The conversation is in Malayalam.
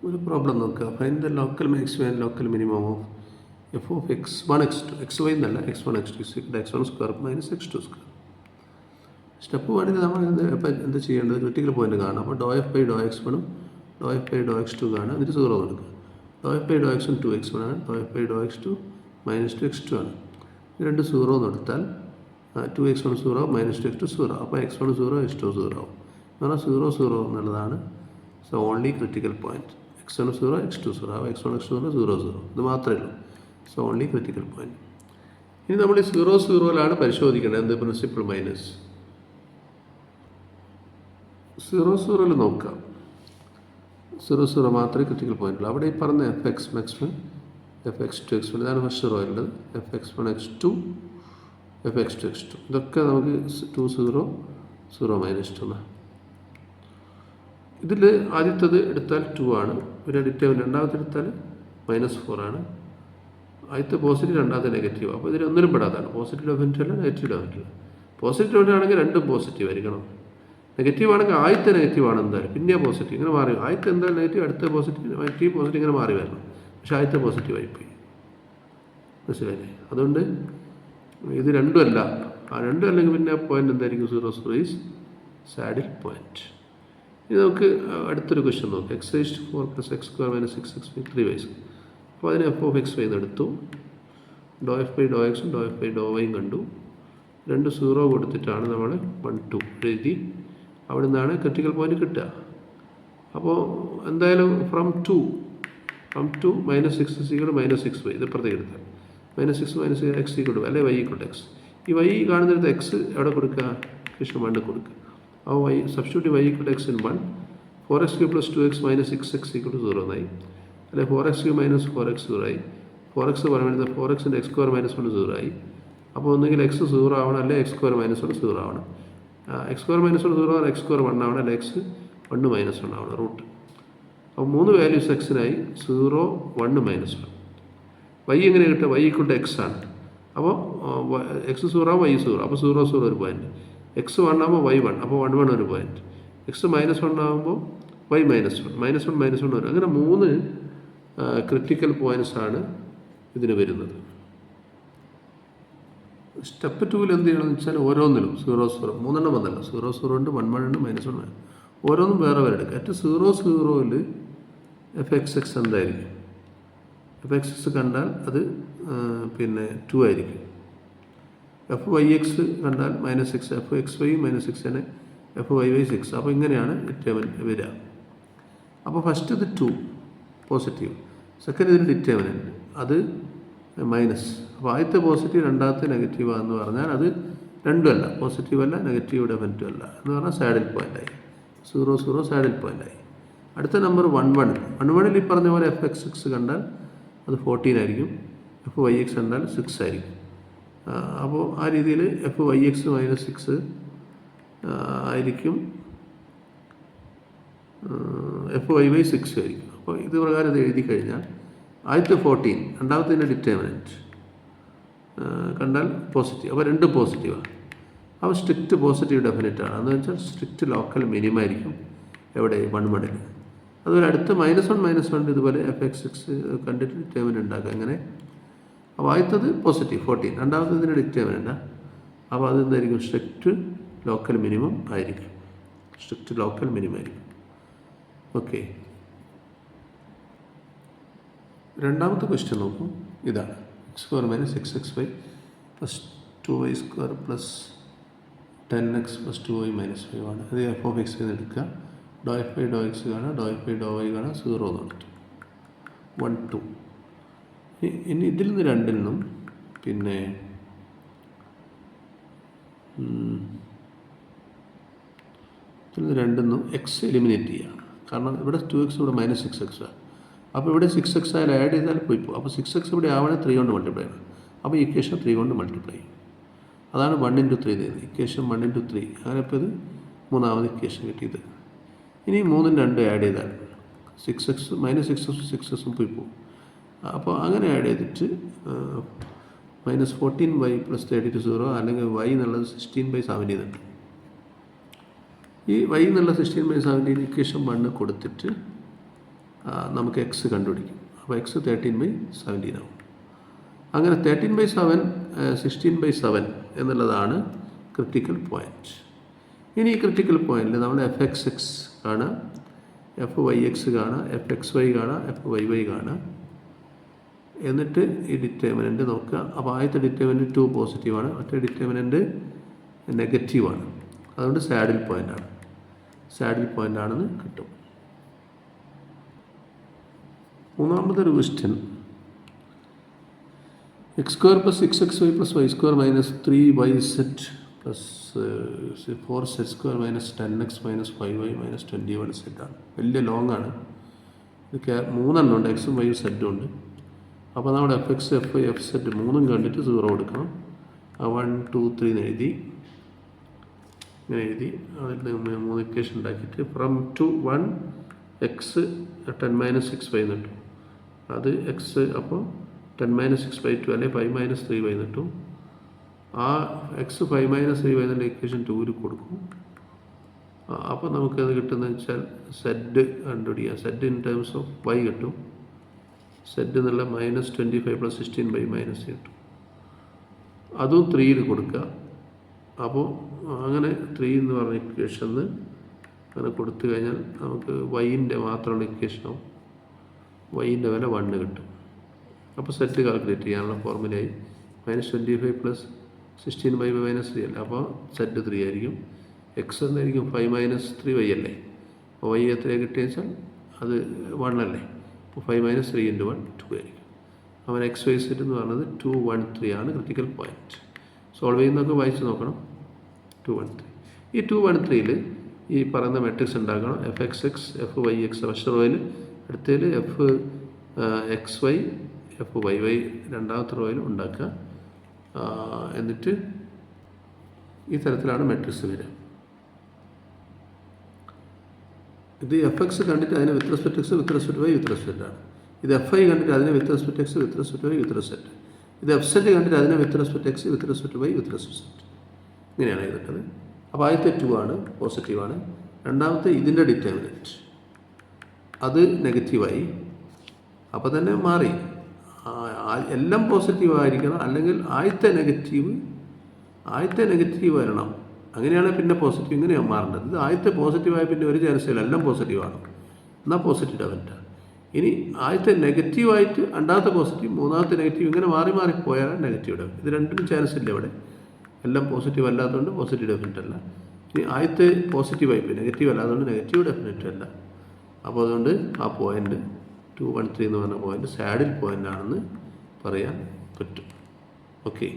ഒരു പ്രോബ്ലം നോക്കുക. Find the local maximum and local minimum of F of x1 x2 X Y എന്നല്ല x1 x2 x1 square minus x2 square. Step വണ്ണിൽ നമ്മൾ എന്താ ചെയ്യേണ്ടത്? ക്രിട്ടിക്കൽ പോയിന്റ് കാണാം. അപ്പോൾ ഡോ എഫ് ബൈ ഡോ x1ഉം ഡോ എഫ് ബൈ ഡോ x2 കാണാം. എന്നിട്ട് 0 കൊടുക്കുക. ഡോ f by Dr x1 2x1 ആണ്. ഡോ എഫ് ബൈ ഡോ x2 മൈനസ് 2x2 ആണ്. ഇത് രണ്ട് 0 എന്ന് എടുത്താൽ 2x1 0 മൈനസ് 2x2 0. അപ്പോൾ x1 0 x2 0 ആവും. എന്ന് പറഞ്ഞാൽ 0 0 എന്നുള്ളതാണ് so only critical point. x1 0 x2 0 ആവും. x1 x2 0 0 ഇത് മാത്രമേ ഉള്ളൂ. So only critical point. ഇനി നമ്മൾ ഈ 0 0ലാണ് പരിശോധിക്കേണ്ടത്. എന്ത് പ്രിൻസിപ്പിൾ മൈനസ് 0 0ൽ നോക്കാം. 0 0 മാത്രമേ ക്രിട്ടിക്കൽ പോയിന്റ് ഉള്ളൂ. അവിടെ ഈ പറഞ്ഞ F X maximum F X two X one ഇതാണ് ഫസ്റ്റ് റോ ഉള്ളത്. F X one X two F X two X two ഇതൊക്കെ നമുക്ക് 2 0 0 മൈനസ് 2 എന്നാണ്. ഇതിൽ ആദ്യത്തത് എടുത്താൽ 2 ആണ്. പിന്നെ ഡിറ്റർമിനന്റ് രണ്ടാമത്തെ എടുത്താൽ -4 ആണ്. ആദ്യത്തെ പോസിറ്റീവ് രണ്ടാമത്തെ നെഗറ്റീവ്. അപ്പോൾ ഇതിൽ ഒന്നിനും പെടാതാണ്. പോസിറ്റീവ് ഡെഫിനറ്റ് അല്ല, നെഗറ്റീവ് ഡെഫിനറ്റ് അല്ല. പോസിറ്റീവ് ഡെഫിനറ്റ് ആണെങ്കിൽ രണ്ടും പോസിറ്റീവ് ആയിരിക്കണം. നെഗറ്റീവ് ആണെങ്കിൽ ആദ്യത്തെ നെഗറ്റീവ് ആണ് എന്തായാലും, പിന്നെ പോസിറ്റീവ് ഇങ്ങനെ മാറി. ആദ്യത്തെ എന്തായാലും നെഗറ്റീവ്, അടുത്ത പോസിറ്റീവ്, നെഗറ്റീവ് പോസിറ്റീവ് ഇങ്ങനെ മാറി വരണം. പക്ഷേ ആദ്യത്തെ പോസിറ്റീവ് ആയിപ്പോയി. മനസ്സിലായില്ലേ? അതുകൊണ്ട് ഇത് രണ്ടും അല്ല. ആ രണ്ടും അല്ലെങ്കിൽ പിന്നെ പോയിന്റ് എന്തായിരിക്കും? 0 0 ഈസ് സാഡിൽ പോയിന്റ്. ഇനി നമുക്ക് അടുത്തൊരു ക്വസ്റ്റ്യൻ നോക്കാം. x raised to 4 plus x square minus 6x by 3y. അപ്പോൾ അതിന് എഫ് ഓഫ് എക്സ് വൈ എടുത്തു. ഡോ എഫ് ബൈ ഡോ എക്സും ഡോ എഫ് ബൈ ഡോ വൈയും കണ്ടു. രണ്ട് 0 കൊടുത്തിട്ടാണ് നമ്മൾ 1 2 എഴുതി. അവിടെ നിന്നാണ് ക്രിട്ടിക്കൽ പോയിന്റ് കിട്ടുക. അപ്പോൾ എന്തായാലും ഫ്രം ടു -6 -6y ഇത് ഇപ്പുറത്തേക്ക് എടുത്താൽ -6 - x കൊടുക്കുക, അല്ലെങ്കിൽ y x. ഈ y കാണുന്നിടത്ത് x എവിടെ കൊടുക്കുക? ഇക്വേഷൻ 1 കൊടുക്കുക. അപ്പോൾ y substitute y x in 1 4x³ + 2x - 6x = 0 എന്നായി. അല്ലെ 4x³ - 4x 0 ആയി. 4x പറയുന്നത് 4x × x² - 1 0 ആയി. അപ്പോൾ ഒന്നുകിൽ x 0 ആവണം, അല്ലെങ്കിൽ x² - 1 0 ആവണം. x² - 1 0 x² 1 ആവണം, അല്ലെങ്കിൽ x 1 - 1 ആവണം റൂട്ട്. അപ്പോൾ 3 വാല്യൂസ് എക്സിനായി 0 1 -1. y എങ്ങനെ കിട്ടുക? y = x ആണ്. അപ്പോൾ x 0 y 0. അപ്പോൾ 0 0 ഒരു പോയിന്റ്. x 1 ആകുമ്പോൾ y 1. അപ്പോൾ 1 1 ഒരു പോയിന്റ്. x -1 ആകുമ്പോൾ y -1 -1 വരും. അങ്ങനെ 3 ക്രിട്ടിക്കൽ പോയിന്റ്സ് ആണ് ഇതിന് വരുന്നത്. സ്റ്റെപ്പ് 2ൽ എന്ത് ചെയ്യണമെന്ന് വെച്ചാൽ ഓരോന്നിലും 0 0 3 വന്നല്ല, 0 0 ഉണ്ട്, 1 1 ഉണ്ട്, -1 ഉണ്ട്. ഓരോന്നും വേറെ വേറെ എടുക്കുക. ഏറ്റവും 0 0ൽ എഫ് എക്സ് എക്സ് എന്തായിരിക്കും? എഫ് എക്സ് എക്സ് കണ്ടാൽ അത് പിന്നെ 2 ആയിരിക്കും. എഫ് വൈ എക്സ് കണ്ടാൽ -6. എഫ് എക്സ് വൈ -6 ആണ്. F Y Y 6. അപ്പോൾ ഇങ്ങനെയാണ് ഡിറ്റർമിനൻറ്റ് വരിക. അപ്പോൾ ഫസ്റ്റ് ഇത് 2 പോസിറ്റീവ്, സെക്കൻഡ് ഇതിൽ ഡിറ്റർമിനൻറ്റ് അത് മൈനസ്. അപ്പോൾ ആദ്യത്തെ പോസിറ്റീവ് രണ്ടാമത്തെ നെഗറ്റീവ് എന്ന് പറഞ്ഞാൽ അത് രണ്ടുമല്ല, പോസിറ്റീവ് അല്ല, നെഗറ്റീവ് ഡെഫിനറ്റും അല്ല എന്ന് പറഞ്ഞാൽ സാഡിൽ പോയിൻ്റായി. 0 0 സാഡിൽ പോയിൻ്റായി. അടുത്ത നമ്പർ 1 1. 1 1ൽ ഈ പറഞ്ഞ പോലെ എഫ് എക്സ് എക്സ് കണ്ടാൽ അത് 14 ആയിരിക്കും. എഫ് വൈ എക്സ് കണ്ടാൽ 6 ആയിരിക്കും. അപ്പോൾ ആ രീതിയിൽ എഫ് വൈ എക്സ് -6 ആയിരിക്കും. എഫ് വൈ വൈ 6 ആയിരിക്കും. അപ്പോൾ ഇത് പ്രകാരം ഇത് എഴുതി കഴിഞ്ഞാൽ ആദ്യത്തെ 14 രണ്ടാമത്തെ ഡിറ്റർമിനൻറ്റ് കണ്ടാൽ പോസിറ്റീവ്. അപ്പോൾ രണ്ടും പോസിറ്റീവാണ്. അപ്പോൾ സ്ട്രിക്റ്റ് പോസിറ്റീവ് ഡെഫിനറ്റ് ആണ്. എന്ന് വെച്ചാൽ സ്ട്രിക്റ്റ് ലോക്കൽ മിനിമം ആയിരിക്കും എവിടെ? 1 1ൽ. അതുപോലെ അടുത്ത -1 -1 ഇതുപോലെ എഫ് എക്സ് എക്സ് കണ്ടിട്ട് ഡിറ്റർമിനൻറ്റ് ഉണ്ടാക്കുക. അങ്ങനെ അപ്പോൾ ആദ്യത്തത് പോസിറ്റീവ് 14, രണ്ടാമത്തെ ഇതിൻ്റെ ഡിറ്റർമിനൻറ്റാണ്. അപ്പോൾ അതെന്തായിരിക്കും? സ്ട്രിക്റ്റ് ലോക്കൽ മിനിമം ആയിരിക്കും. സ്ട്രിക്റ്റ് ലോക്കൽ മിനിമം ആയിരിക്കും. ഓക്കെ, രണ്ടാമത്തെ ക്വസ്റ്റ്യൻ നോക്കും. ഇതാണ് x² - 6xy + 2y² + 10x + 2y - 5 ആണ്. അത് എഫ് ഓഫ് എക്സ് എടുക്കുക. ഡോ എഫ് ബൈ ഡോ എക്സ് കാണാം, ഡോ എഫ് ബൈ ഡോ വൈ കാണാം. 0 എന്ന് എടുത്തു. 1 2. ഇനി ഇതിൽ നിന്ന് രണ്ടിൽ നിന്നും പിന്നെ ഇതിൽ നിന്ന് രണ്ടിൽ നിന്നും എക്സ് എലിമിനേറ്റ് ചെയ്യുകയാണ്. കാരണം ഇവിടെ 2x, ഇവിടെ -6x ആണ്. അപ്പോൾ ഇവിടെ 6x ആയാലും ആഡ് ചെയ്താൽ പോയി പോകും. അപ്പോൾ 6x ഇവിടെ ആവണേ 3 കൊണ്ട് മൾട്ടിപ്ലൈ ചെയ്യണം. അപ്പോൾ ഇക്വേഷൻ 3 കൊണ്ട് മൾട്ടിപ്ലൈ ചെയ്യും. അതാണ് 1 × 3 ചെയ്യുന്നത്. ഇക്വേഷൻ 1 × 3. അങ്ങനെ ഇപ്പോൾ ഇത് മൂന്നാമത് ഇക്വേഷൻ കിട്ടിയത്. ഇനി 3 2 ആഡ് ചെയ്താൽ 6x -6x 6x പോയി പോകും. അപ്പോൾ അങ്ങനെ ആഡ് ചെയ്തിട്ട് -14y + 32 0, അല്ലെങ്കിൽ y എന്നുള്ളത് 16/17 ഉണ്ട്. ഈ y എന്നുള്ള 16/17 ഇക്വേഷൻ 1 കൊടുത്തിട്ട് നമുക്ക് എക്സ് കണ്ടുപിടിക്കും. അപ്പോൾ എക്സ് 13/17 ആവും. അങ്ങനെ 13/7 16/7 എന്നുള്ളതാണ് ക്രിട്ടിക്കൽ പോയിൻറ്റ്. ഇനി ഈ ക്രിട്ടിക്കൽ പോയിൻറ്റിൽ നമ്മൾ fxx കാണാം, fyx കാണാം, fxy കാണാം, fyy കാണാം. എന്നിട്ട് ഈ ഡിറ്റർമിനൻ്റ് നോക്കുക. അപ്പോൾ ആദ്യത്തെ ഡിറ്റർമിനൻ്റ് 2 പോസിറ്റീവാണ്, മറ്റേ ഡിറ്റർമിനൻ്റ് നെഗറ്റീവാണ്. അതുകൊണ്ട് സാഡിൽ പോയിൻ്റ് ആണെന്ന് കിട്ടും. മൂന്നാമത്തെ ഒരു question, x² + 6xy + y² - 3yz + 4z² - 10x - 5y - 21z ആണ്. വലിയ ലോങ് ആണ്. ഇത് 3 ഉണ്ട്, എക്സും വൈയും സെറ്റും ഉണ്ട്. അപ്പോൾ നമ്മുടെ fx, fy, fz മൂന്നും കണ്ടിട്ട് 0 എടുക്കണം. 1 2 3 എന്ന് എഴുതി, ഇങ്ങനെ എഴുതി. അതിൽ 3 ഇക്വേഷൻ ഉണ്ടാക്കിയിട്ട് ഫ്രം ടു 1 എക്സ് 10 - 6y എന്ന് കിട്ടും. അത് എക്സ് അപ്പോൾ 10 - 6/2 അല്ലെങ്കിൽ 5 - 3y എന്ന് കിട്ടും. ആ എക്സ് 5 - 3y എന്നുള്ള ഇക്വേഷൻ 2 കൊടുക്കും. അപ്പോൾ നമുക്കത് കിട്ടുന്നതെന്ന് വെച്ചാൽ സെഡ് കണ്ടുപിടിക്കുക. Z in terms of y കിട്ടും. സെഡ് എന്നുള്ള -25 + 16/- കിട്ടും. അതും 3 കൊടുക്കുക. അപ്പോൾ അങ്ങനെ 3 എന്ന് പറഞ്ഞ ഇക്വേഷന് അങ്ങനെ കൊടുത്തു കഴിഞ്ഞാൽ നമുക്ക് വൈൻ്റെ മാത്രമുള്ള ഇക്വേഷനാവും. വൈൻ്റെ വില 1 കിട്ടും. അപ്പോൾ സെറ്റ് കാൽക്കുലേറ്റ് ചെയ്യാനുള്ള ഫോർമുലയായി -25 + 16/- 3 അല്ല, അപ്പോൾ സെറ്റ് 3 ആയിരിക്കും. എക്സ് എന്നായിരിക്കും 5 - 3y അല്ലേ. അപ്പോൾ വൈ എത്രയാണ് കിട്ടിയെന്ന് വെച്ചാൽ അത് 1 അല്ലേ. അപ്പോൾ 5 - 3 × 1 2 ആയിരിക്കും. അവൻ എക്സ് വൈ സെറ്റ് എന്ന് പറയുന്നത് 2 1 3 ആണ് ക്രിട്ടിക്കൽ പോയിൻറ്റ്. സോൾവ് ചെയ്യുന്നതൊക്കെ വായിച്ച് നോക്കണം. 2 1 3 ഈ 2 1 3ൽ ഈ പറയുന്ന മെട്രിക്സ് ഉണ്ടാക്കണം. fxx, fyx ഫസ്റ്റ് റോയിൽ, അടുത്തതിൽ fxy, fyy രണ്ടാമത്തെ റോയിൽ ഉണ്ടാക്കുക. എന്നിട്ട് ഈ തരത്തിലാണ് മെട്രിക്സ് വരിക. ഇത് fx കണ്ടിട്ട് അതിന് with respect x, with respect y, with respect ആണ്. ഇത് fy കണ്ടിട്ട് അതിന് with respect x, with respect y, with respect. ഇത് fz കണ്ടിട്ട് അതിന് with respect x, with respect y, with respect. ഇങ്ങനെയാണ് എഴുതേണ്ടത്. അപ്പോൾ ആദ്യത്തെ 2 ആണ്, പോസിറ്റീവാണ്. രണ്ടാമത്തെ ഇതിൻ്റെ ഡിറ്റർമിനൻറ്റ് അത് നെഗറ്റീവായി. അപ്പോൾ തന്നെ മാറി. എല്ലാം പോസിറ്റീവ് ആയിരിക്കണം, അല്ലെങ്കിൽ ആദ്യത്തെ നെഗറ്റീവ് വരണം. അങ്ങനെയാണ് പിന്നെ പോസിറ്റീവ് ഇങ്ങനെയാണ് മാറേണ്ടത്. ഇത് ആദ്യത്തെ പോസിറ്റീവായ പിന്നെ ഒരു ചാൻസില്ല, എല്ലാം പോസിറ്റീവാണ്. എന്നാൽ പോസിറ്റീവ് ഡെവലപ്റ്റാണ്. ഇനി ആദ്യത്തെ നെഗറ്റീവായിട്ട് രണ്ടാമത്തെ പോസിറ്റീവ്, മൂന്നാമത്തെ നെഗറ്റീവ്, ഇങ്ങനെ മാറി പോയാൽ നെഗറ്റീവ് ഡെവലപ്പ്. ഇത് രണ്ടിനും ചാൻസ് ഇല്ല ഇവിടെ. എല്ലാം പോസിറ്റീവ് അല്ലാത്തതുകൊണ്ട് പോസിറ്റീവ് ഡെഫിനറ്റ് അല്ല. ഇനി ആദ്യത്തെ പോസിറ്റീവായി പോയി, നെഗറ്റീവ് അല്ലാത്തതുകൊണ്ട് നെഗറ്റീവ് ഡെഫിനറ്റ് അല്ല. അപ്പോൾ അതുകൊണ്ട് ആ പോയിൻ്റ് 2 1 3 എന്ന് പറഞ്ഞ പോയിൻ്റ് സാഡിൽ പോയിൻ്റ് ആണെന്ന് പറയാൻ പറ്റും. ഓക്കെ.